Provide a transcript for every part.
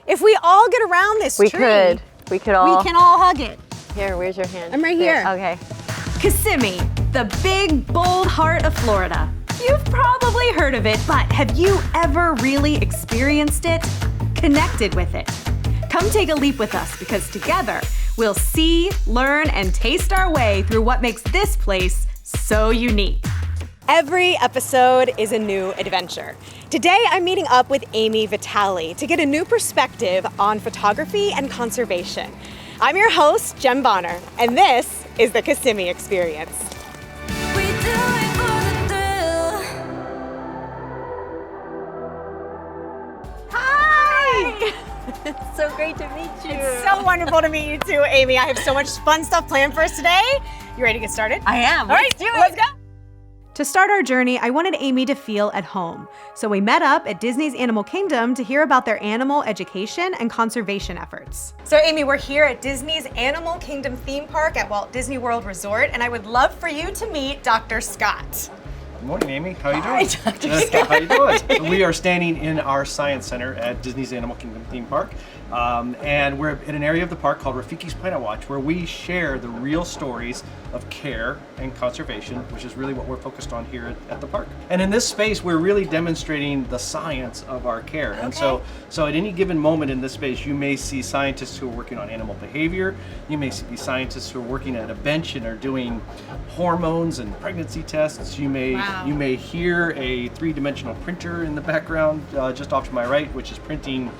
If we all get around this tree, we could all. We can all hug it. Here, where's your hand? I'm right here. Okay. Kissimmee, the big, bold heart of Florida. You've probably heard of it, but have you ever really experienced it? Connected with it? Come take a leap with us, because together we'll see, learn, and taste our way through what makes this place so unique. Every episode is a new adventure. Today, I'm meeting up with Ami Vitale to get a new perspective on photography and conservation. I'm your host, Jem Bonner, and this is the Kissimmee Experience. Hi! It's so great to meet you. It's so wonderful to meet you too, Ami. I have so much fun stuff planned for us today. You ready to get started? I am. All right, Let's do it. Let's go. To start our journey, I wanted Ami to feel at home. So we met up at Disney's Animal Kingdom to hear about their animal education and conservation efforts. So Ami, we're here at Disney's Animal Kingdom theme park at Walt Disney World Resort, and I would love for you to meet Dr. Scott. Good morning, Amy. How are you Hi, doing? Dr. Scott. How you doing? We are standing in our Science Center at Disney's Animal Kingdom theme park. And we're in an area of the park called Rafiki's Planet Watch, where we share the real stories of care and conservation, which is really what we're focused on here at the park. And in this space, we're really demonstrating the science of our care. And so at any given moment in this space, you may see scientists who are working on animal behavior. You may see scientists who are working at a bench and are doing hormones and pregnancy tests. You may hear a three-dimensional printer in the background just off to my right, which is printing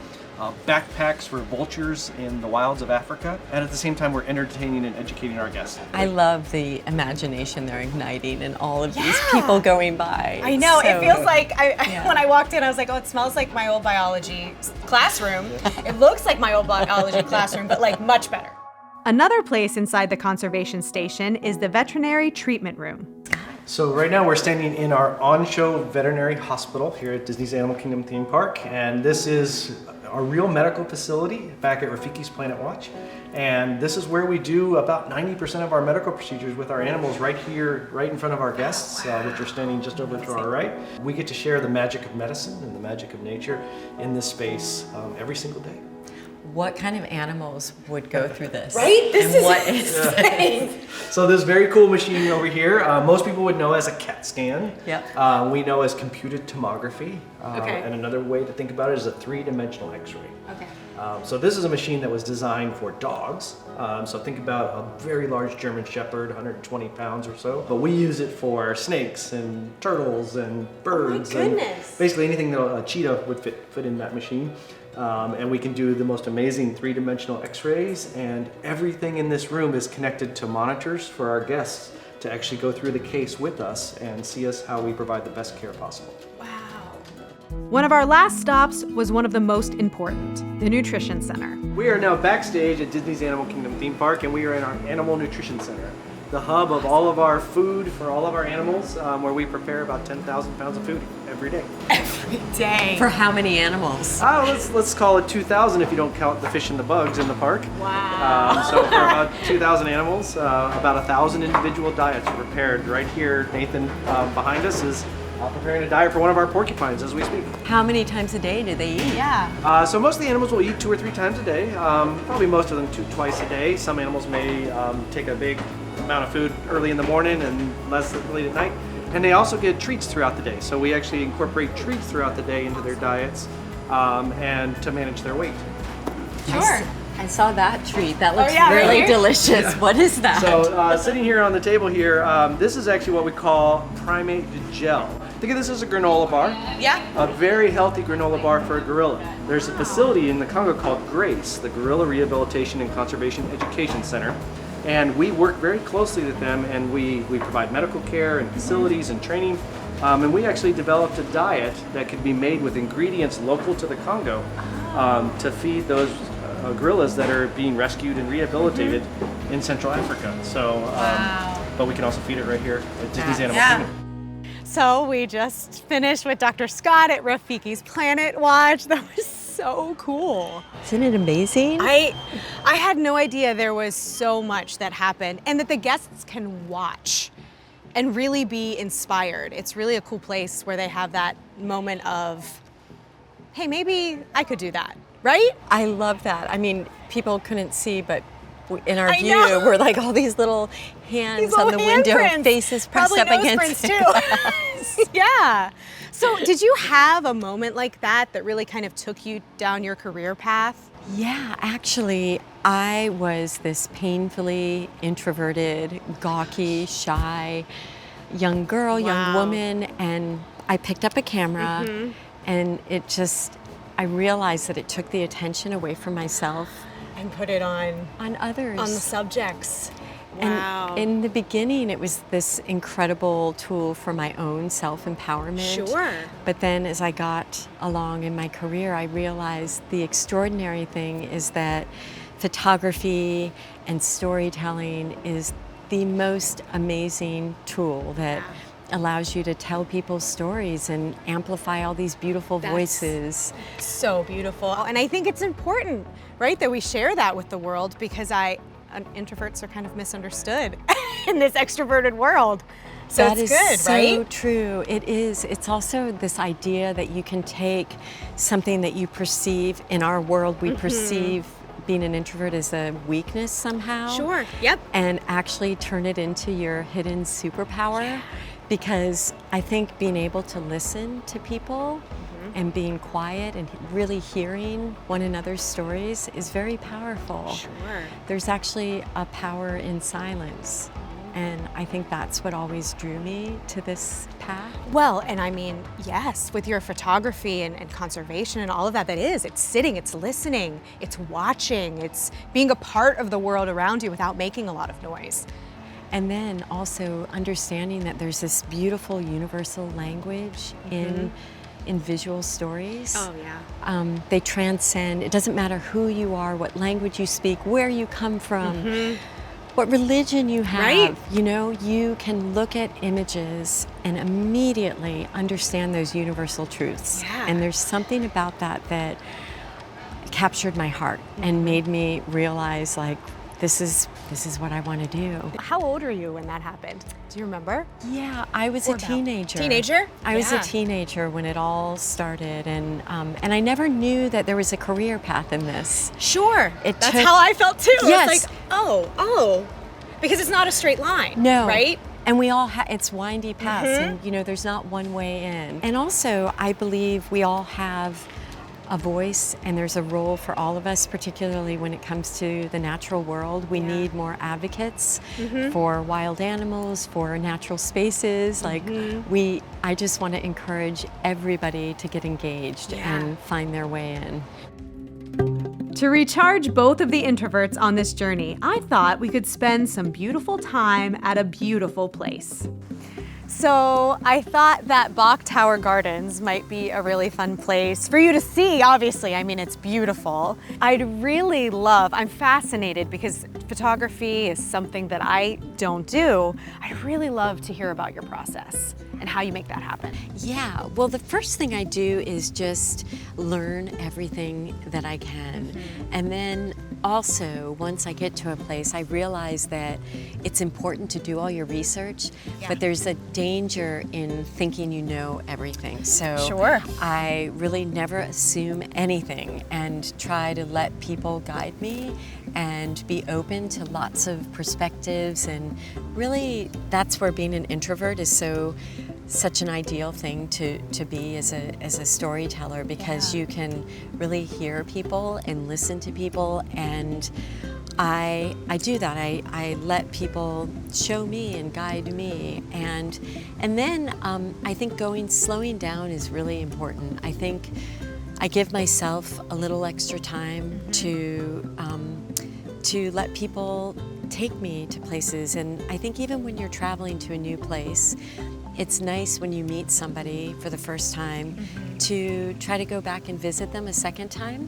backpacks for vultures in the wilds of Africa. And at the same time, we're entertaining and educating our guests. I love the imagination they're igniting and all of these people going by. I know, So- it feels like, when I walked in, I was like, oh, it smells like my old biology classroom. It looks like my old biology classroom, but like much better. Another place inside the conservation station is the veterinary treatment room. So right now we're standing in our on-show veterinary hospital here at Disney's Animal Kingdom theme park. And this is our real medical facility back at Rafiki's Planet Watch. And this is where we do about 90% of our medical procedures with our animals right here, right in front of our guests, which are standing just over to our right. We get to share the magic of medicine and the magic of nature in this space every single day. What kind of animals would go through this? Right? This and is what is So this very cool machine over here, most people would know as a CAT scan. Yep. We know as computed tomography. Okay. And another way to think about it is a three-dimensional X-ray. Okay. So this is a machine that was designed for dogs. So think about a very large German Shepherd, 120 pounds or so. But we use it for snakes and turtles and birds. Oh my goodness. And basically anything that a cheetah would fit in that machine. And we can do the most amazing three-dimensional X-rays, and everything in this room is connected to monitors for our guests to actually go through the case with us and see us how we provide the best care possible. Wow. One of our last stops was one of the most important, the nutrition center. We are now backstage at Disney's Animal Kingdom theme park, and we are in our Animal Nutrition Center, the hub of all of our food for all of our animals, where we prepare about 10,000 pounds of food every day. Every day. for how many animals? Let's call it 2,000 if you don't count the fish and the bugs in the park. Wow. So for about 2,000 animals, about 1,000 individual diets are prepared. Right here, Nathan behind us is preparing a diet for one of our porcupines as we speak. How many times a day do they eat? Yeah. So most of the animals will eat 2 or 3 times a day. Probably most of them twice a day. Some animals may take a big amount of food early in the morning and less late at night. And they also get treats throughout the day. So we actually incorporate treats throughout the day into their diets and to manage their weight. Sure. I saw that treat. That looks yeah, right really here? delicious. What is that? So sitting here on the table here, this is actually what we call primate gel. Think of this as a granola bar. Yeah. A very healthy granola bar for a gorilla. There's a facility in the Congo called GRACE, the Gorilla Rehabilitation and Conservation Education Center. And we work very closely with them, and we provide medical care and facilities and training. And we actually developed a diet that could be made with ingredients local to the Congo to feed those gorillas that are being rescued and rehabilitated in Central Africa. So, but we can also feed it right here at Disney's Animal Kingdom. So we just finished with Dr. Scott at Rafiki's Planet Watch. That was so cool. Isn't it amazing? I had no idea there was so much that happened and that the guests can watch and really be inspired. It's really a cool place where they have that moment of, hey, maybe I could do that. right? I love that. I mean, people couldn't see, but in our I view, know. we're like all these little hands These on little the window, handprints. faces pressed Probably up nose against prints, too. Yeah. So did you have a moment like that that really kind of took you down your career path? Yeah, actually, I was this painfully introverted, gawky, shy young girl, young Wow. woman, and I picked up a camera and I realized that it took the attention away from myself And put it on others. the subjects. And Wow. in the beginning, it was this incredible tool for my own self-empowerment. Sure. But then as I got along in my career, I realized the extraordinary thing is that photography and storytelling is the most amazing tool that allows you to tell people's stories and amplify all these beautiful voices. So beautiful. And I think it's important, right, that we share that with the world because introverts are kind of misunderstood in this extroverted world. So That it's is good, so right? true. It is. It's also this idea that you can take something that you perceive in our world, we perceive being an introvert as a weakness somehow. Sure. Yep. And actually turn it into your hidden superpower. Because I think being able to listen to people and being quiet and really hearing one another's stories is very powerful. Sure. There's actually a power in silence. And I think that's what always drew me to this path. Well, and I mean, yes, with your photography and conservation and all of that, it's sitting, it's listening, it's watching, it's being a part of the world around you without making a lot of noise. And then also understanding that there's this beautiful universal language in visual stories. Oh, yeah. They transcend, it doesn't matter who you are, what language you speak, where you come from, what religion you have. Right. You know, you can look at images and immediately understand those universal truths. Yeah. And there's something about that captured my heart and made me realize, like, this is what I want to do. How old were you when that happened? Do you remember? Yeah, I was Or a about- teenager. Teenager? I was Yeah. a teenager when it all started, and I never knew that there was a career path in this. Sure. It That's took- how I felt too. Yes. It's like, oh, because it's not a straight line. No. Right? And we all it's windy paths, and you know, there's not one way in. And also, I believe we all have a voice, and there's a role for all of us, particularly when it comes to the natural world. We need more advocates for wild animals, for natural spaces. I just want to encourage everybody to get engaged and find their way in. To recharge both of the introverts on this journey, I thought we could spend some beautiful time at a beautiful place. So I thought that Bach Tower Gardens might be a really fun place for you to see, obviously. I mean, it's beautiful. I'm fascinated because photography is something that I don't do. I'd really love to hear about your process and how you make that happen. Yeah, well, the first thing I do is just learn everything that I can. And then also, once I get to a place, I realize that it's important to do all your research, but there's a danger in thinking you know everything. So Sure. I really never assume anything and try to let people guide me and be open to lots of perspectives. And really, that's where being an introvert is such an ideal thing to be as a storyteller, because you can really hear people and listen to people, and I do that. I let people show me and guide me, and then I think slowing down is really important. I think I give myself a little extra time to let people take me to places, and I think even when you're traveling to a new place, it's nice when you meet somebody for the first time to try to go back and visit them a second time.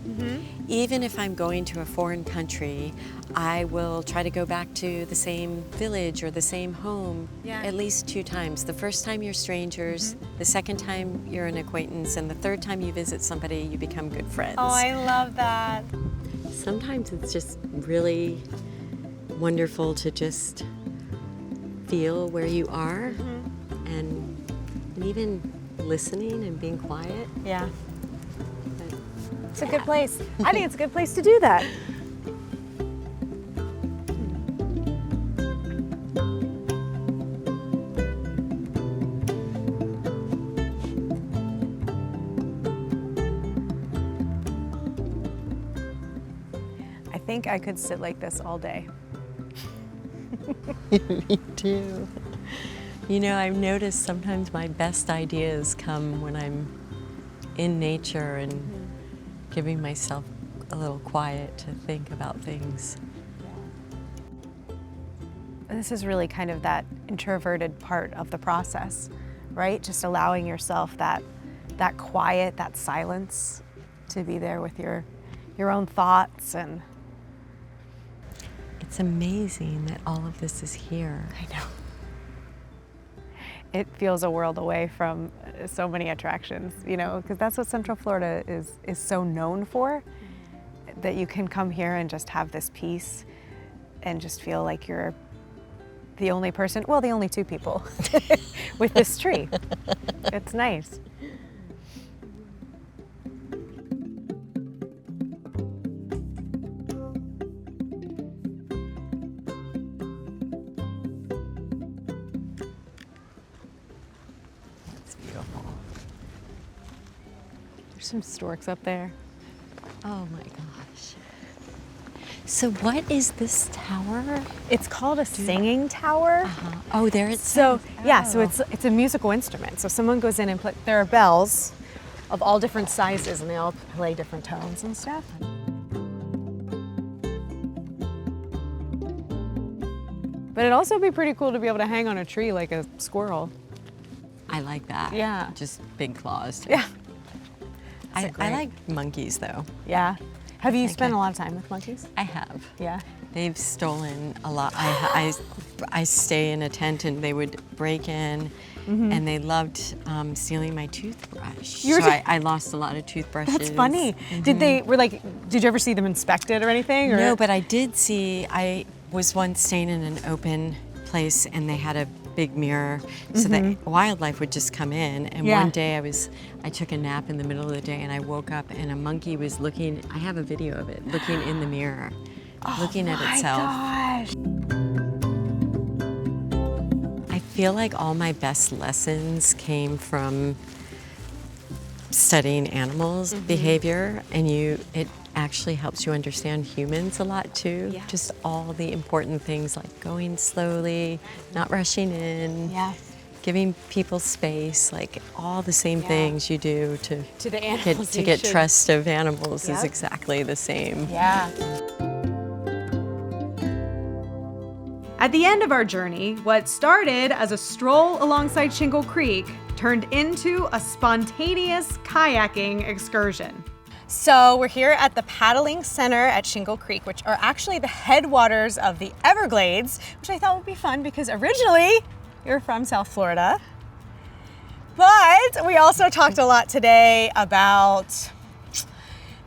Even if I'm going to a foreign country, I will try to go back to the same village or the same home at least 2 times. The first time you're strangers, the second time you're an acquaintance, and the third time you visit somebody, you become good friends. Oh, I love that. Sometimes it's just really wonderful to just feel where you are. And even listening and being quiet. Yeah. But It's a good place. I think it's a good place to do that. I think I could sit like this all day. Me too. You know, I've noticed sometimes my best ideas come when I'm in nature and giving myself a little quiet to think about things. This is really kind of that introverted part of the process, right? Just allowing yourself that quiet, that silence to be there with your own thoughts. And it's amazing that all of this is here. I know. It feels a world away from so many attractions, you know, because that's what Central Florida is so known for, that you can come here and just have this peace and just feel like you're the only person, well, the only two people with this tree. It's nice. There's some storks up there. Oh my gosh. So what is this tower? It's called a singing tower. Uh-huh. Oh, there it's So yeah, so it's a musical instrument. So someone goes in and there are bells of all different sizes, and they all play different tones and stuff. But it'd also be pretty cool to be able to hang on a tree like a squirrel. I like that. Yeah. Just big claws. Too. Yeah. I like monkeys though. Yeah. Have you Okay. spent a lot of time with monkeys? I have. Yeah. They've stolen a lot. I stay in a tent and they would break in, and they loved stealing my toothbrush. You were So I lost a lot of toothbrushes. That's funny. Did you ever see them inspected or anything? Or? No, but I did see, I was once staying in an open place and they had a big mirror so that wildlife would just come in. And Yeah. one day I took a nap in the middle of the day and I woke up and a monkey was looking, I have a video of it, looking in the mirror, looking at itself. Gosh. I feel like all my best lessons came from studying animals' behavior, and it actually helps you understand humans a lot too. Yeah. Just all the important things like going slowly, not rushing in, giving people space, like all the same things you do to the animals. get trust of animals is Yep. exactly the same. Yeah. At the end of our journey, what started as a stroll alongside Shingle Creek turned into a spontaneous kayaking excursion. So we're here at the paddling center at Shingle Creek, which are actually the headwaters of the Everglades, which I thought would be fun because originally you're from South Florida. But we also talked a lot today about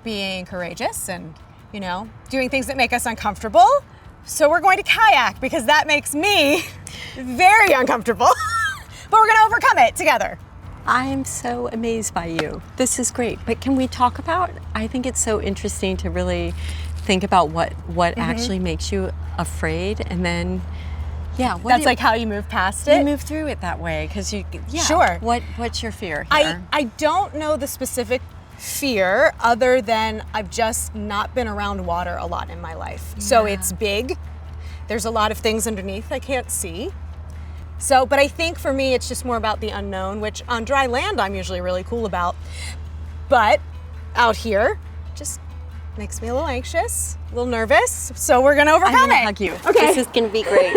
being courageous and, you know, doing things that make us uncomfortable. So we're going to kayak because that makes me very uncomfortable, but we're gonna overcome it together. I'm so amazed by you. This is great. But can we talk about, I think it's so interesting to really think about what actually makes you afraid, and then, That's like how you move past it. you move through it that way, because Sure. What's your fear here? I don't know the specific fear other than I've just not been around water a lot in my life. So it's big. There's a lot of things underneath I can't see. So, but I think for me, it's just more about the unknown, which on dry land, I'm usually really cool about. But out here, just makes me a little anxious, a little nervous. So we're gonna overcome I'm gonna it. hug you. Okay. This is gonna be great.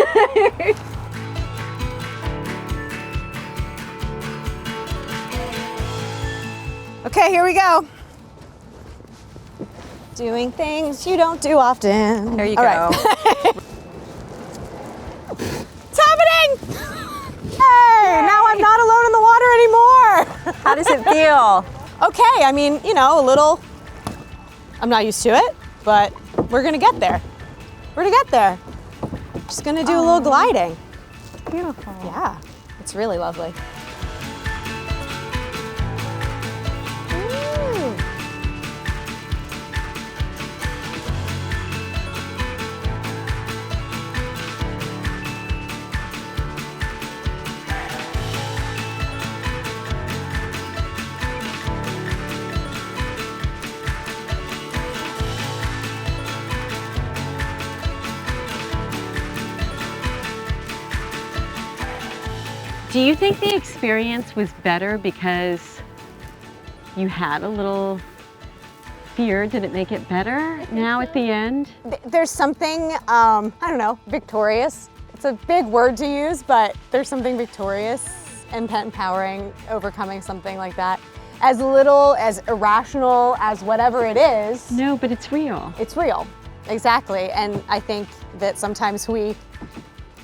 Okay, here we go. Doing things you don't do often. There you All go. right. It's happening! Hey, now I'm not alone in the water anymore. How does it feel? Okay, I mean, you know, a little, I'm not used to it, but we're gonna get there. We're gonna get there. Just gonna do a little gliding. Beautiful. Yeah, it's really lovely. Do you think the experience was better because you had a little fear? Did it make it better now at the end? There's something, I don't know, victorious. It's a big word to use, but there's something victorious and empowering overcoming something like that. As little, as irrational as whatever it is. No, but it's real. It's real, exactly. And I think that sometimes we,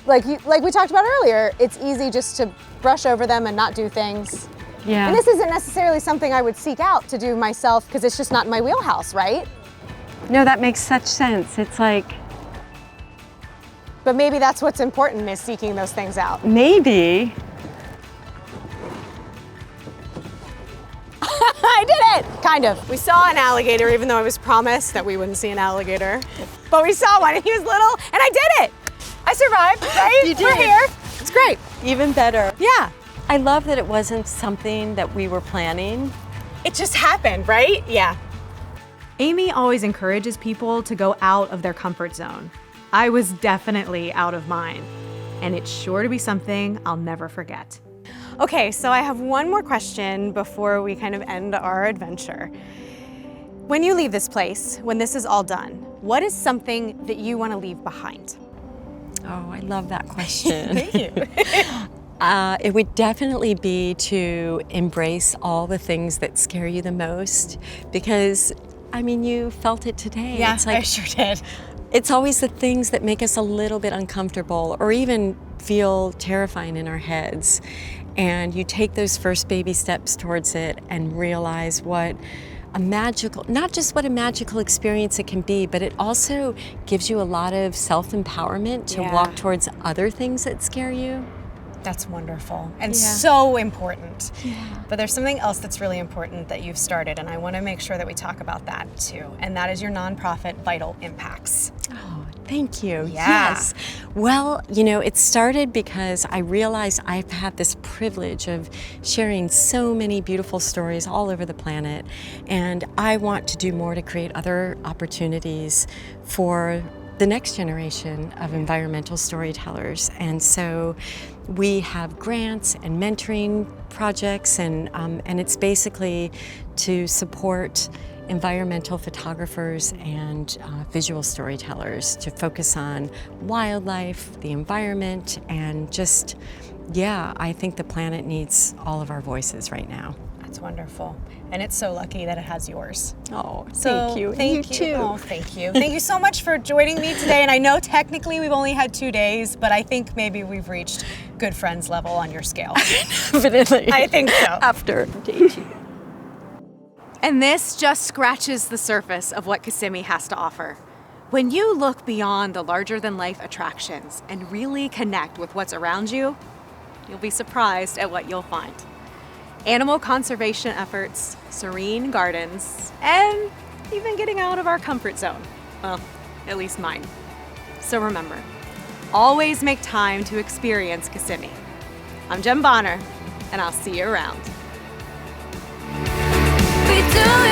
like we talked about earlier, it's easy just to brush over them and not do things. Yeah. And this isn't necessarily something I would seek out to do myself because it's just not in my wheelhouse, right? No, that makes such sense. It's like, but maybe that's what's important, is seeking those things out. maybe. I did it! Kind of. We saw an alligator, even though I was promised that we wouldn't see an alligator. But we saw one and he was little and I did it! I survived, right? You did. We're here. It's great. Even better. Yeah. I love that it wasn't something that we were planning. It just happened, right? Yeah. Ami always encourages people to go out of their comfort zone. I was definitely out of mine, and it's sure to be something I'll never forget. Okay, so I have one more question before we kind of end our adventure. When you leave this place, when this is all done, what is something that you want to leave behind? Oh, I love that question. Thank you. It would definitely be to embrace all the things that scare you the most, because, I mean, you felt it today. Yeah, it's like, I sure did. It's always the things that make us a little bit uncomfortable or even feel terrifying in our heads. And you take those first baby steps towards it and realize what a magical, not just what a magical experience it can be, but it also gives you a lot of self-empowerment to Yeah. walk towards other things that scare you. That's wonderful and Yeah. so important. Yeah. But there's something else that's really important that you've started, and I want to make sure that we talk about that too. And that is your nonprofit Vital Impacts. Oh, thank you. Yeah. Yes. Well, you know, it started because I realized I've had this privilege of sharing so many beautiful stories all over the planet, and I want to do more to create other opportunities for the next generation of environmental storytellers. And so we have grants and mentoring projects, and it's basically to support environmental photographers and visual storytellers to focus on wildlife, the environment, and just, yeah, I think the planet needs all of our voices right now. That's wonderful. And it's so lucky that it has yours. Oh, So thank you. Thank And you too. Oh, thank you. Thank you so much for joining me today. And I know technically we've only had 2 days, but I think maybe we've reached good friends level on your scale. Definitely. I think so. After day 2. And this just scratches the surface of what Kissimmee has to offer. When you look beyond the larger-than-life attractions and really connect with what's around you, you'll be surprised at what you'll find. Animal conservation efforts, serene gardens, and even getting out of our comfort zone. Well, at least mine. So remember, always make time to experience Kissimmee. I'm Jem Bonner, and I'll see you around. We do it.